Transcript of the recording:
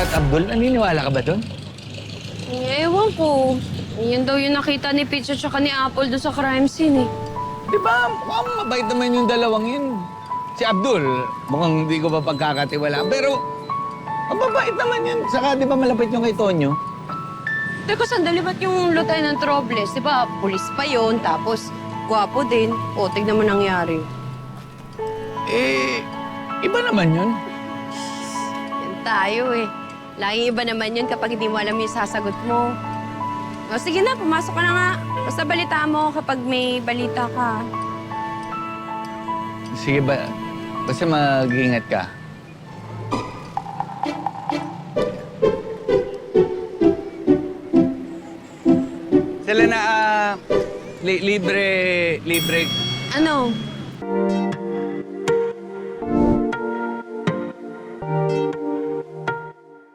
at Abdul, naniniwala ka ba doon? Ewan ko. Yan daw yung nakita ni Peach at saka ni Apple doon sa crime scene eh. Di ba, mukhang mabait naman yung dalawang yun. Si Abdul, mukhang hindi ko pa pagkakatiwala. Pero, mababait naman yun. Saka, di ba malapit yung kay Tonyo? Teka, sandali ba't yung Lieutenant Robles? Di ba, pulis pa yon tapos gwapo din. O, tignan mo nangyari. Eh, iba naman yun. Yan tayo eh. Laging iba naman yun kapag hindi mo alam yung sasagot mo. O, sige na, pumasok ka na nga. Basta balita mo kapag may balita ka. Sige ba, basta mag-iingat ka. Selena, libre, Ano?